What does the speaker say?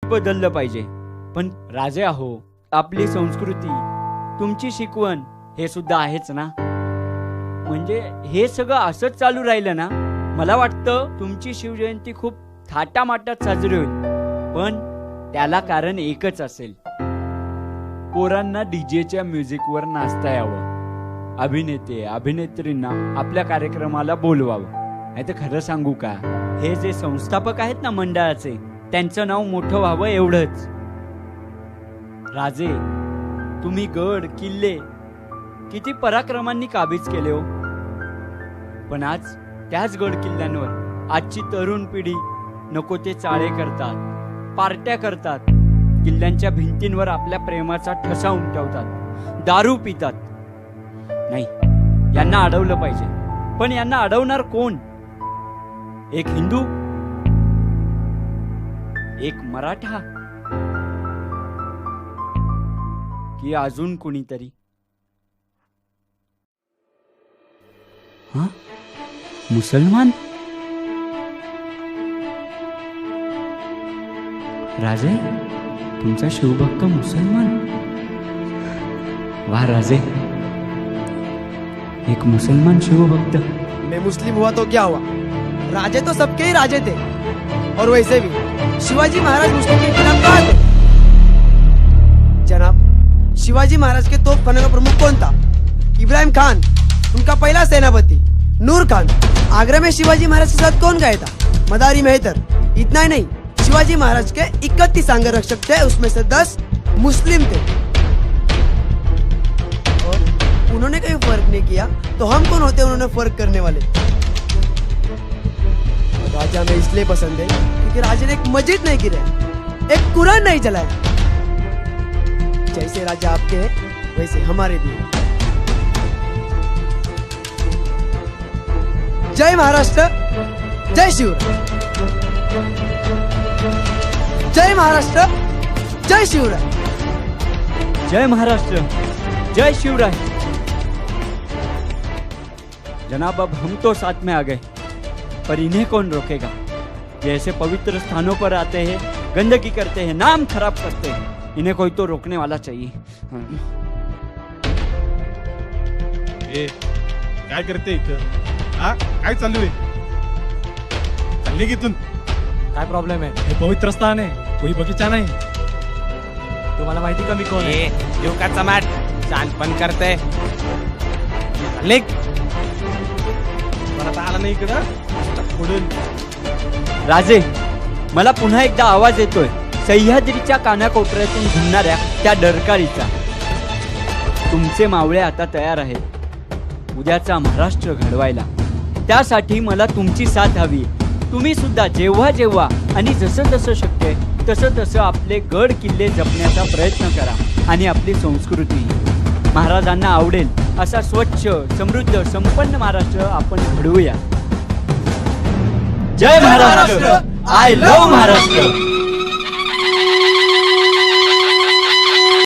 बदललं पाहिजे. पण राजे आहो, आपली संस्कृती, तुमची शिकवण हे सुद्धा आहेच ना. म्हणजे हे सगळं असंच चालू राहिलं ना, मला वाटतं तुमची शिवजयंती खूप थाटामाटात साजरी होईल. पण त्याला कारण एकच असेल, पोरांना डीजेच्या म्युझिकवर नाचता यावं, अभिनेते अभिनेत्रींना आपल्या कार्यक्रमाला बोलवावं. नाही तर खरं सांगू का, हे जे संस्थापक आहेत ना मंडळाचे, त्यांचं नाव मोठं व्हावं एवढंच. राजे, तुम्ही गड किल्ले किती पराक्रमांनी काबीज केले हो. पण आज त्याच गड किल्ल्यांवर आजची तरुण पिढी नको ते चाळे करतात, पार्ट्या करतात, किल्ल्यांच्या भिंतींवर आपल्या प्रेमाचा ठसा उमटवतात, दारू पितात. नाही, यांना अडवलं पाहिजे. पण यांना अडवणार कोण? एक हिंदू, एक मराठा, की अजून कोणीतरी? हा, मुसलमान? राजे, तुमचा शिवभक्त मुसलमान? वाह राजे, एक मुसलमान शिवभक्त. मैं मुस्लिम हुआ तो क्या हुआ, राजे तो सबके ही राजे थे. और वैसे भी शिवाजी महाराज मुस्लिम के खिलाफ कहाँ थे? जनाब, शिवाजी महाराज के तोपखाने का प्रमुख कौन था? इब्राहिम खान, उनका पहला सेनापति. नूर खान. आगरा में शिवाजी महाराज के साथ कौन गया था? मदारी मेहतर. इतना ही नहीं, शिवाजी महाराज के 31 अंगरक्षक थे, उसमें से 10 मुस्लिम थे. और उन्होंने कोई फर्क नहीं किया, तो हम कौन होते उन्होंने फर्क करने वाले? राजा में इसलिए पसंद है क्योंकि राजा ने एक मस्जिद नहीं गिराया, एक कुरान नहीं जलाया. जैसे राजा आपके हैं वैसे हमारे भी हैं. जय महाराष्ट्र, जय शिवराय. जय महाराष्ट्र, जय शिवराय. जय महाराष्ट्र, जय शिवराय. जनाब, अब हम तो साथ में आ गए, पर इन्हें कौन रोकेगा? ये ऐसे पवित्र स्थानों पर आते हैं, गंदगी करते हैं, नाम खराब करते हैं. इन्हें कोई तो रोकने वाला चाहिए. काय करते इथं? हा, काय चालू आहे? चालले की इथून? काय प्रॉब्लेम आहे? हे पवित्र स्थान आहे, कोणी बगीचा नाही. तुम्हाला माहिती का मी कोण आहे? येऊ का चमाट? शानपण करते. लेक परत आला नाही इकडं पुढून. राजे, मला पुन्हा एकदा आवाज येतोय, सह्याद्रीच्या कानाकोपऱ्यातून घुमणाऱ्या त्या डरकाळीचा. तुमचे मावळे आता तयार आहेत उद्याचा महाराष्ट्र घडवायला. त्यासाठी मला तुमची साथ हवी. तुम्ही सुद्धा जेव्हा जेव्हा आणि जसं जसं शक्य आहे तसं तसं आपले गड किल्ले जपण्याचा प्रयत्न करा. आणि आपली संस्कृती महाराजांना आवडेल असा स्वच्छ, समृद्ध, संपन्न महाराष्ट्र आपण घडवूया. जय महाराष्ट्र. I love Maharashtra.